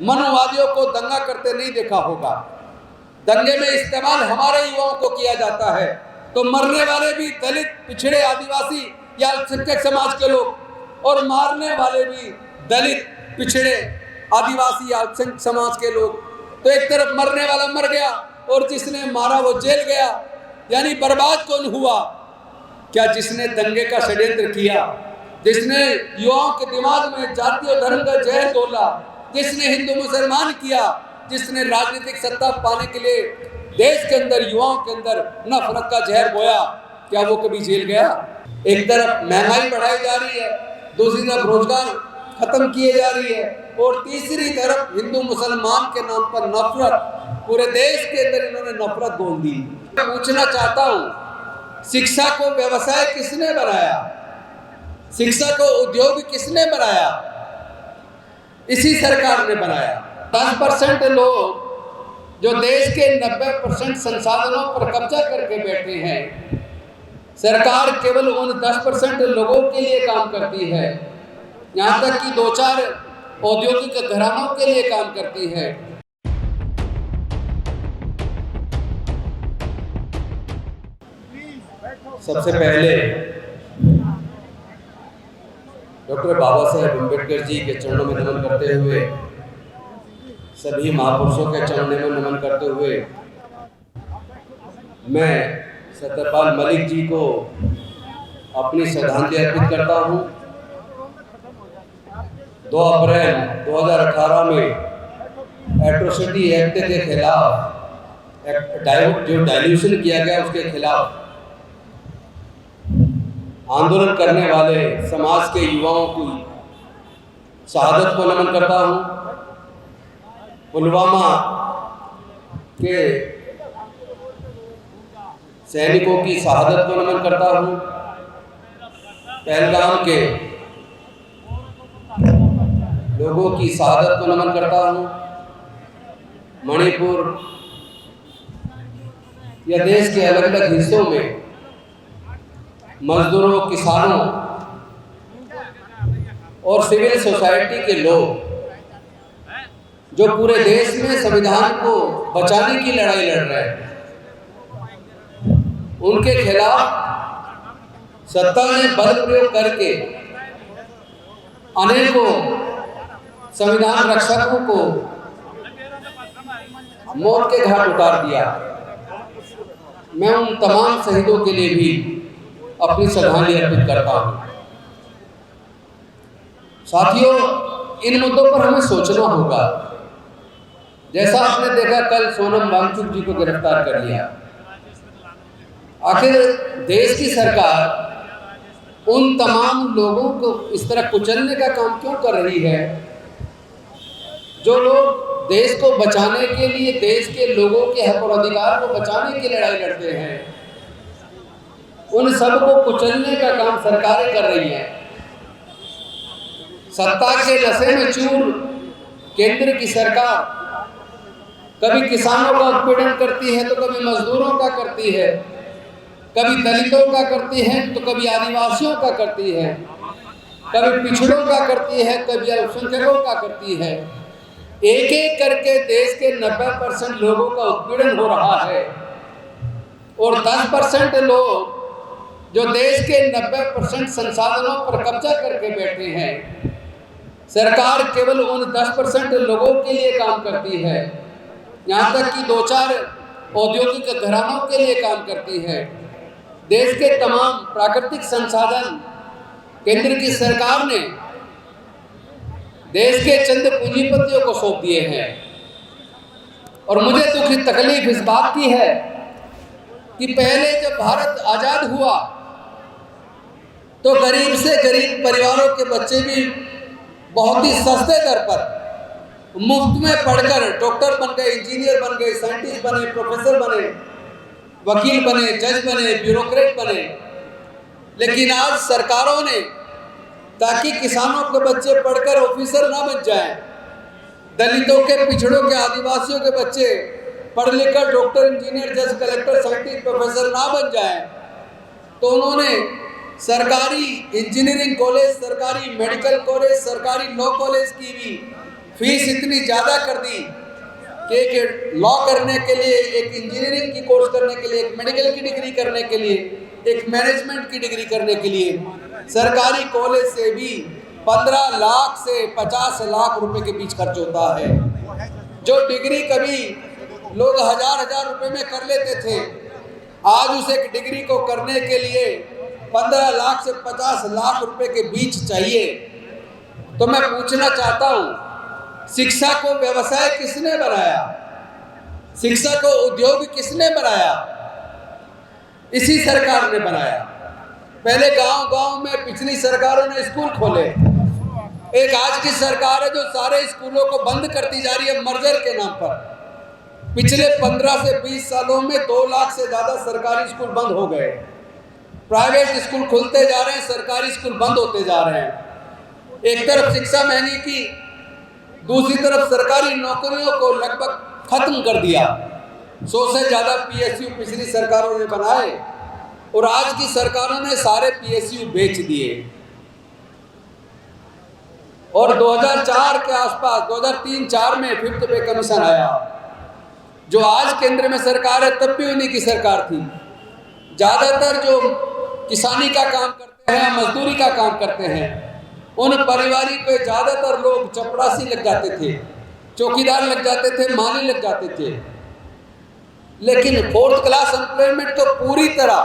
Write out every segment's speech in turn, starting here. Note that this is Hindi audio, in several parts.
मनुवादियों को दंगा करते नहीं देखा होगा। दंगे में इस्तेमाल हमारे युवाओं को किया जाता है, तो मरने वाले भी दलित, पिछड़े, आदिवासी या अल्पसंख्यक समाज के लोग, और मारने वाले भी दलित, पिछड़े, आदिवासी या अल्पसंख्यक समाज के लोग। तो एक तरफ मरने वाला मर गया और जिसने मारा वो जेल गया, यानी बर्बाद कौन हुआ? क्या जिसने दंगे का षड्यंत्र किया, जिसने युवाओं के दिमाग में जाति और धर्म का जहर घोला, जिसने हिंदू मुसलमान किया, जिसने राजनीतिक सत्ता पाने के लिए देश के अंदर, युवाओं के अंदर नफरत का जहर बोया, क्या वो कभी जेल गया? एक तरफ महंगाई बढ़ाई जा रही है, दूसरी तरफ रोजगार खत्म किए जा रही है, और तीसरी तरफ हिंदू मुसलमान के नाम पर नफरत, पूरे देश के अंदर इन्होंने नफरत बोल दी। मैं पूछना चाहता हूं, शिक्षा को व्यवसाय किसने बनाया? शिक्षा को उद्योग किसने बनाया? इसी सरकार ने बनाया। 10% लोग जो देश के 90% संसाधनों पर कब्जा करके बैठे हैं, सरकार केवल उन 10% लोगों के लिए काम करती है, यहाँ तक कि 2-4 औद्योगिक घरानों के लिए काम करती है। सबसे पहले डॉक्टर बाबा साहेब अम्बेडकर जी के चरणों में नमन करते हुए, सभी महापुरुषों के चरणों में नमन करते हुए, मैं सत्यपाल मलिक जी को अपनी श्रद्धांजलि अर्पित करता हूँ। 2 अप्रैल 2018 में एट्रोसिटी एक्ट के खिलाफ, जो डाइल्यूशन किया गया उसके खिलाफ आंदोलन करने वाले समाज के युवाओं की शहादत को नमन करता हूँ। पुलवामा के सैनिकों की शहादत को नमन करता हूँ। पहलगाम के लोगों की शहादत को नमन करता हूँ। मणिपुर या देश के अलग अलग हिस्सों में मजदूरों, किसानों और सिविल सोसाइटी के लोग जो पूरे देश में संविधान को बचाने की लड़ाई लड़ रहे हैं, उनके खिलाफ सत्ता ने बल प्रयोग करके अनेकों संविधान रक्षकों को मौत के घाट उतार दिया। मैं उन तमाम शहीदों के लिए भी अपनी श्रद्धांजलि अर्पित करता हूँ। साथियों, इन मुद्दों पर हमें सोचना होगा। जैसा आपने देखा, कल सोनम वांगचुक जी को गिरफ्तार कर लिया। आखिर देश की सरकार उन तमाम लोगों को इस तरह कुचलने का काम क्यों कर रही है, जो लोग देश को बचाने के लिए, देश के लोगों के हक और अधिकार को बचाने की लड़ाई लड़ते हैं? उन सब को कुचलने का काम सरकारें कर रही हैं। सत्ता के नशे में चूर केंद्र की सरकार कभी किसानों का उत्पीड़न करती है, तो कभी मजदूरों का करती है, कभी दलितों का करती है, तो कभी आदिवासियों का करती है, कभी पिछड़ों का करती है, कभी अल्पसंख्यकों का करती है। एक एक करके देश के 90% लोगों का उत्पीड़न हो रहा है, और 10% लोग जो देश के 90% संसाधनों पर कब्जा करके बैठे हैं, सरकार केवल उन 10% लोगों के लिए काम करती है, यहाँ तक कि 2-4 औद्योगिक घरानों के लिए काम करती है। देश के तमाम प्राकृतिक संसाधन केंद्र की सरकार ने देश के चंद पूंजीपतियों को सौंप दिए हैं। और मुझे दुख, तकलीफ इस बात की है कि पहले जब भारत आजाद हुआ तो गरीब से गरीब परिवारों के बच्चे भी बहुत ही सस्ते दर पर मुफ्त में पढ़कर डॉक्टर बन गए, इंजीनियर बन गए, साइंटिस्ट बने, प्रोफेसर बने, वकील बने, जज बने, ब्यूरोक्रेट बने। लेकिन आज सरकारों ने, ताकि किसानों के बच्चे पढ़कर ऑफिसर ना बन जाएं, दलितों के, पिछड़ों के, आदिवासियों के बच्चे पढ़ लिखकर डॉक्टर, इंजीनियर, जज, कलेक्टर, साइंटिस्ट, प्रोफेसर ना बन जाएं, तो उन्होंने सरकारी इंजीनियरिंग कॉलेज, सरकारी मेडिकल कॉलेज, सरकारी लॉ कॉलेज की भी फीस इतनी ज़्यादा कर दी कि एक लॉ करने के लिए, एक इंजीनियरिंग की कोर्स करने के लिए, एक मेडिकल की डिग्री करने के लिए, एक मैनेजमेंट की डिग्री करने के लिए सरकारी कॉलेज से भी 15 लाख से 50 लाख रुपए के बीच खर्च होता है। जो डिग्री कभी लोग हजार रुपए में कर लेते थे, आज उस एक डिग्री को करने के लिए 15 लाख से 50 लाख रुपए के बीच चाहिए। तो मैं पूछना चाहता हूं, शिक्षा को व्यवसाय किसने बनाया? शिक्षा को उद्योग किसने बनाया? इसी सरकार ने बनाया। पहले गांव-गांव में पिछली सरकारों ने स्कूल खोले। एक आज की सरकार है जो सारे स्कूलों को बंद करती जा रही है मर्जर के नाम पर। पिछले 15 से 20 सालों में 2 लाख से ज्यादा सरकारी स्कूल बंद हो गए। प्राइवेट स्कूल खुलते जा रहे हैं, सरकारी स्कूल बंद होते जा रहे हैं। एक तरफ शिक्षा महंगी की, दूसरी तरफ सरकारी नौकरियों को लगभग खत्म कर दिया। 100 से ज्यादा पीएसयू पिछली सरकारों ने बनाए और आज की सरकारों ने सारे पीएसयू बेच दिए। और 2004 के आसपास 2003-04 में 5th पे कमीशन आया। जो आज केंद्र में सरकार है तब भी उन्हीं की सरकार थी। ज्यादातर जो किसानी का काम करते हैं, मजदूरी का काम करते हैं, उन परिवारों के ज्यादातर लोग चपरासी लग जाते थे, चौकीदार लग जाते थे, माली लग जाते थे। लेकिन 4th क्लास एम्प्लॉयमेंट तो पूरी तरह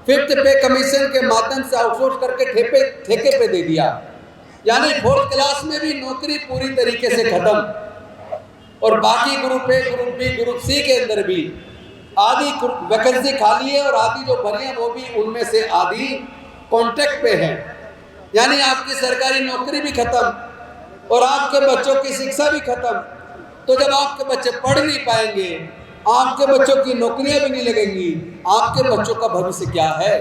5th पे कमीशन के माध्यम से आउटसोर्स करके ठेके पे दे दिया। यानी 4th क्लास में भी नौकरी पूरी तरीके से खत्म। और बाकी group A, group B, group C के अंदर भी आधी वैकेंसी खाली है और आधी जो भरी है वो भी उनमें से आधी कॉन्ट्रैक्ट पे है। यानी आपकी सरकारी नौकरी भी खत्म और आपके बच्चों की शिक्षा भी खत्म। तो जब आपके बच्चे पढ़ नहीं पाएंगे, आपके बच्चों की नौकरियां भी नहीं लगेंगी, आपके बच्चों का भविष्य क्या है?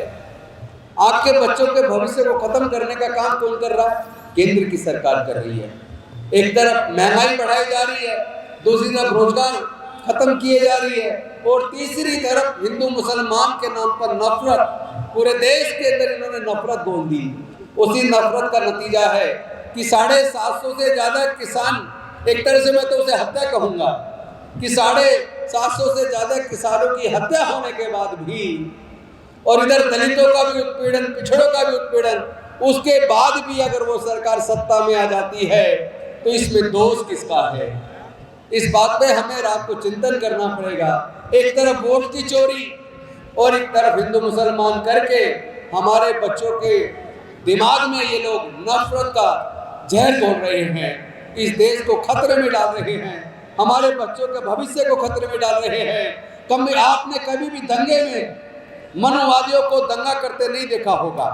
आपके बच्चों के भविष्य को खत्म करने का काम कौन कर रहा है? केंद्र की सरकार कर रही है। एक तरफ महंगाई बढ़ाई जा रही है, दूसरी तरफ रोजगार खत्म किए जा रही है और तीसरी तरफ हिंदू मुसलमान के नाम पर नफरत, पूरे देश के अंदर इन्होंने नफरत बोल दी। उसी नफरत का नतीजा है कि 750 से ज्यादा किसान, एक तरह से मैं तो उसे हत्या कहूंगा कि 750 से ज्यादा किसानों की हत्या होने के बाद भी, और इधर दलितों का भी उत्पीड़न, पिछड़ों का भी उत्पीड़न, उसके बाद भी अगर वो सरकार सत्ता में आ जाती है तो इसमें दोष किसका है? इस बात पे हमें रात को चिंतन करना पड़ेगा। एक तरफ वोट की चोरी और एक तरफ हिंदू मुसलमान करके हमारे बच्चों के दिमाग में ये लोग नफरत का जहर घोल रहे हैं, इस देश को खतरे में डाल रहे हैं, हमारे बच्चों के भविष्य को खतरे में डाल रहे हैं। आपने कभी भी दंगे में मनुवादियों को दंगा करते नहीं देखा होगा।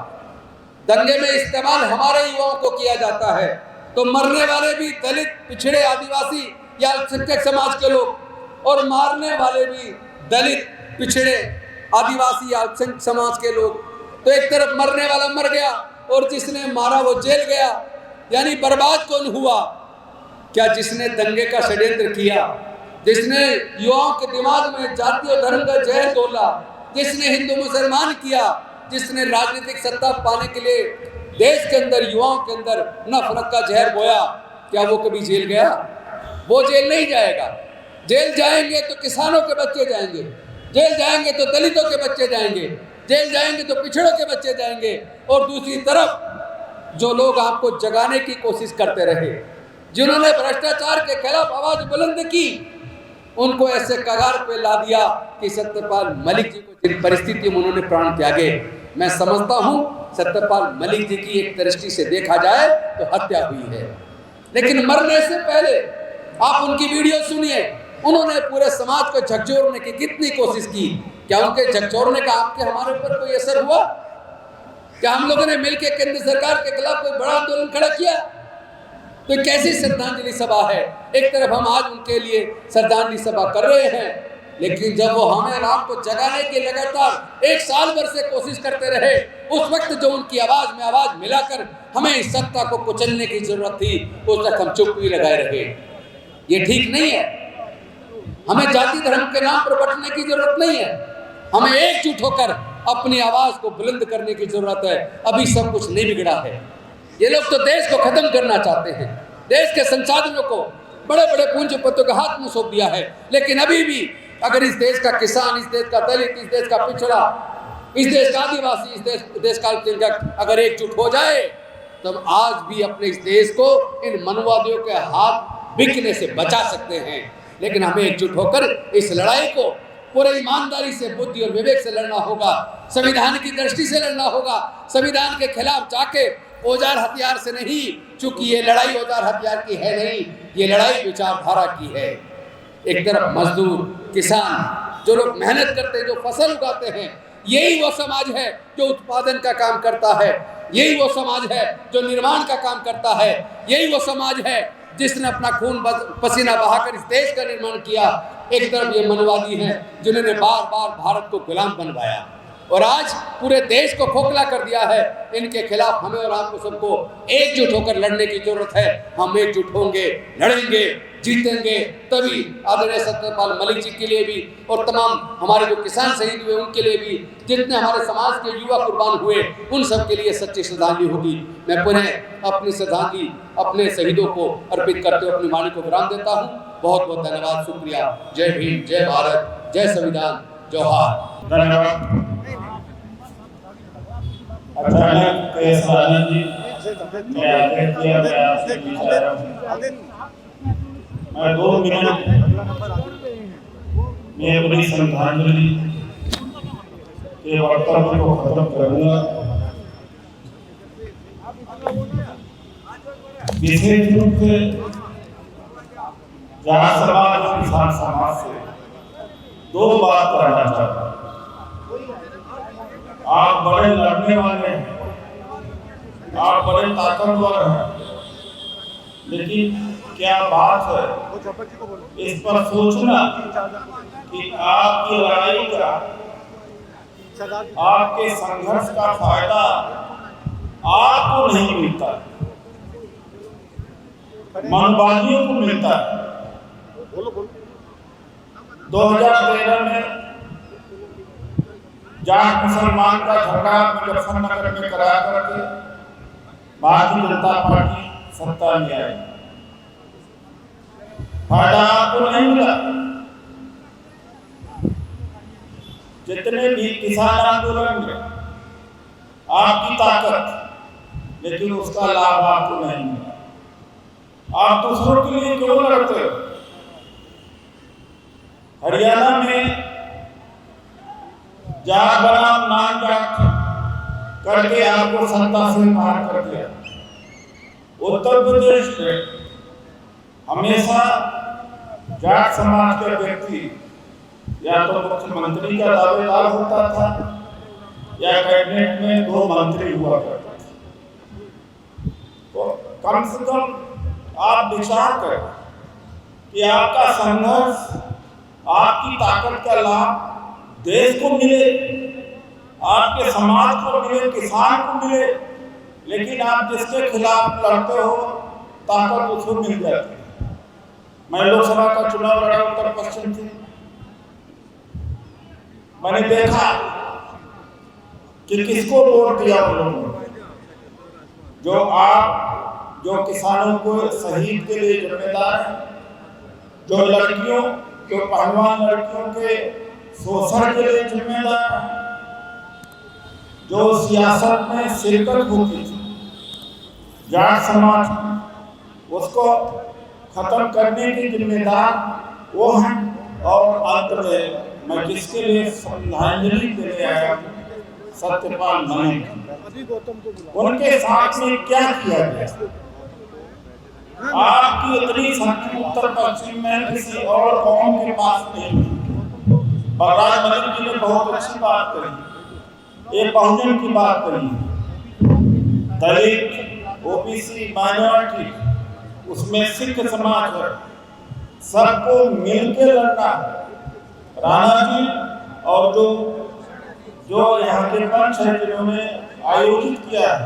दंगे में इस्तेमाल हमारे युवाओं को किया जाता है, तो मरने वाले भी दलित, पिछड़े, आदिवासी या अल्पसंख्यक समाज के लोग और मारने वाले भी दलित, पिछड़े, आदिवासी या अल्पसंख्यक समाज के लोग। तो एक तरफ मरने वाला मर गया और जिसने मारा वो जेल गया। यानी बर्बाद कौन हुआ? क्या जिसने दंगे का षड्यंत्र किया, जिसने युवाओं के दिमाग में जाति और धर्म का जहर घोला, जिसने हिंदू मुसलमान किया, जिसने राजनीतिक सत्ता पाने के लिए देश के अंदर, युवाओं के अंदर नफरत का जहर बोया, क्या वो कभी जेल गया? वो जेल नहीं जाएगा। जेल जाएंगे तो किसानों के बच्चे जाएंगे, जेल जाएंगे तो दलितों के बच्चे जाएंगे, जेल जाएंगे तो पिछड़ों के बच्चे जाएंगे। और दूसरी तरफ जो लोग आपको जगाने की कोशिश करते रहे, जिन्होंने भ्रष्टाचार के खिलाफ आवाज बुलंद की, उनको ऐसे कगार पे ला दिया कि सत्यपाल मलिक जी को जिन परिस्थितियों में उन्होंने प्राण त्यागे, मैं समझता हूं सत्यपाल मलिक जी की एक दृष्टि से देखा जाए तो हत्या हुई है। लेकिन मरने से पहले आप उनकी वीडियो सुनिए, उन्होंने पूरे समाज को झकझोरने की कितनी कोशिश की। क्या उनके झकझोरने का आपके हमारे ऊपर कोई असर हुआ? क्या हम लोगों ने मिलकर केंद्र सरकार के खिलाफ कोई बड़ा आंदोलन खड़ा किया? तो कैसी श्रद्धांजलि सभा है? एक तरफ हम आज उनके लिए श्रद्धांजलि सभा कर रहे हैं, लेकिन जब वो हमें रात को जगाने की लगातार 1 साल भर से कोशिश करते रहे, उस वक्त जो उनकी आवाज में आवाज मिलाकर हमें इस सत्ता को कुचलने की जरूरत थी, उस तक हम चुप ही लगाए रहे। ये ठीक नहीं है। हमें जाति धर्म के नाम पर बंटने की जरूरत नहीं है। हमें एकजुट होकर अपनी आवाज को बुलंद करने की जरूरत है। अभी सब कुछ नहीं बिगड़ा है। ये लोग तो देश को खत्म करना चाहते हैं। देश के संसाधनों को बड़े बड़े पूंजीपतियों के हाथ में सौंप दिया है। लेकिन अभी भी अगर इस देश का किसान, इस देश का दलित, इस देश का पिछड़ा, इस देश का आदिवासी, इस देश का अल्पसंख्यक अगर एकजुट हो जाए तब आज भी अपने इस देश को इन मनवादियों के हाथ बिकने से बचा सकते हैं। लेकिन हमें एकजुट होकर इस लड़ाई को पूरे ईमानदारी से, बुद्धि और विवेक से लड़ना होगा, संविधान की दृष्टि से लड़ना होगा, संविधान के खिलाफ जाके औजार हथियार से नहीं, चूंकि ये लड़ाई औजार हथियार की है नहीं, ये लड़ाई विचारधारा की है। एक तरफ मजदूर, किसान, जो लोग मेहनत करते हैं, जो फसल उगाते हैं, यही वो समाज है जो उत्पादन का काम करता है, यही वो समाज है जो निर्माण का काम करता है, यही वो समाज है जिसने अपना खून पसीना बहाकर इस देश का निर्माण किया। एक तरफ ये मनवादी हैं जिन्होंने बार बार भारत को गुलाम बनवाया और आज पूरे देश को खोखला कर दिया है। इनके खिलाफ हमें और आपको सबको एकजुट होकर लड़ने की जरूरत है। हम एकजुट होंगे, लड़ेंगे, जीतेंगे, तभी आदरणीय सत्यपाल मलिक जी के लिए भी और तमाम हमारे जो किसान शहीद हुए उनके लिए भी, जितने हमारे समाज के युवा कुर्बान हुए, उन सब के लिए सच्ची श्रद्धांजलि होगी। मैं पुनः अपनी श्रद्धांजलि अपने शहीदों को अर्पित करते हुए अपनी वाणी को विराम देता हूँ। बहुत बहुत धन्यवाद, शुक्रिया। जय भीम, जय भारत, जय संविधान, जोहार। धन्यवाद। अचानक आनंद जी मैं आदेश दिया, मैं आपसे विचार रहा हूं। मैं 2 मिनट में अपनी श्रद्धांजलि के वक्तव्य को खत्म करूंगा। विशेष रूप से जाट समाज और किसान समाज से 2 बात कहना चाहता हूँ। आप बड़े लड़ने वाले हैं, आप बड़े ताकतवर हैं, लेकिन क्या बात है इस पर सोचना कि आपकी लड़ाई का, आपके संघर्ष का फायदा आपको नहीं मिलता, मनवादियों को मिलता है। 2013 में जाट मुसलमान का झगड़ा मुजफ्फरनगर में करा करके भारतीय जनता पार्टी सत्ता में आई। फायदा आपको नहीं मिला। जितने भी किसान आंदोलन में आपकी ताकत, लेकिन उसका लाभ आपको नहीं मिला। आप दूसरों के लिए क्यों लड़ते हो? हरियाणा में जाट बनाम नाम जाट करके आपको सत्ता से बाहर कर दिया। उत्तर प्रदेश में हमेशा जाट समाज के व्यक्ति या तो मुख्यमंत्री का दावेदार होता था या कैबिनेट में 2 मंत्री हुआ करते थे। तो कम से कम आप विचार करें कि आपका संघर्ष, आपकी ताकत का लाभ देश को मिले, आपके समाज को मिले, किसान को मिले, लेकिन आप जिसके खिलाफ लड़ते हो ताकत उसको मिल जाती है। मैं लोकसभा का चुनाव लड़ा उत्तर पश्चिम से, मैंने देखा कि किसको वोट दिया उन लोगों ने। जो किसानों को शहीद के लिए जिम्मेदार है, जो लड़कियों, जो पहलवान लड़कियों के शोषण के लिए जिम्मेदार है, जो सियासत में शिरकत होती थी जाट समाज, उसको खत्म करने के जिम्मेदार वो हैं। और अंत में मैं किसके लिए श्रद्धांजलि देने आया हूँ? सत्यपाल मलिक। उनके साथ में क्या किया गया? आपकी इतनी शक्ति उत्तर पश्चिम में किसी और कौम के पास नहीं। बलराज मलिक जी ने बहुत अच्छी बात कही, एक बहुजन की बात कही, दलित, ओबीसी, माइनॉरिटी, उसमें सिख समाज है, सबको मिलकर लड़ना है। राणा जी और जो यहाँ के पंच है जिन्होंने आयोजित किया है,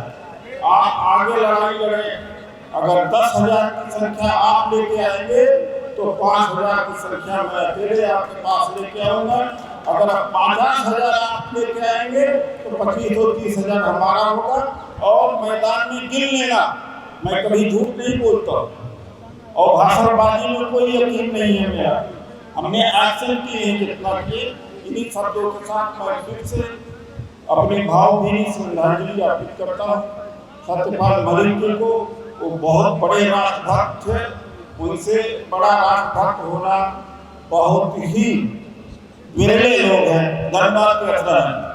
आप आगे लड़ाई लड़े। अगर 10,000 की संख्या आप लेके आएंगे तो 5,000 की संख्या मैं अकेले आपके पास लेके आऊंगा। अगर 50,000 आप लेके आएंगे तो 25-30,000 हमारा होगा। और मैदान में गिन लेना, मैं कभी झूठ नहीं बोलता। और भाषणबाजी में कोई यकीन नहीं है मेरा। हमने एक्शन किए हैं जितना किए। इन्हीं शब्दों के साथ मैं फिर से अपने भावभीनी श्रद्धांजलि अर्पित करता हूँ सत्यपाल मलिक जी को। वो बहुत बड़े राष्ट्रभक्त थे, उनसे बड़ा राष्ट्रभक्त होना बहुत ही विरले लोग हैं। धन्यवाद।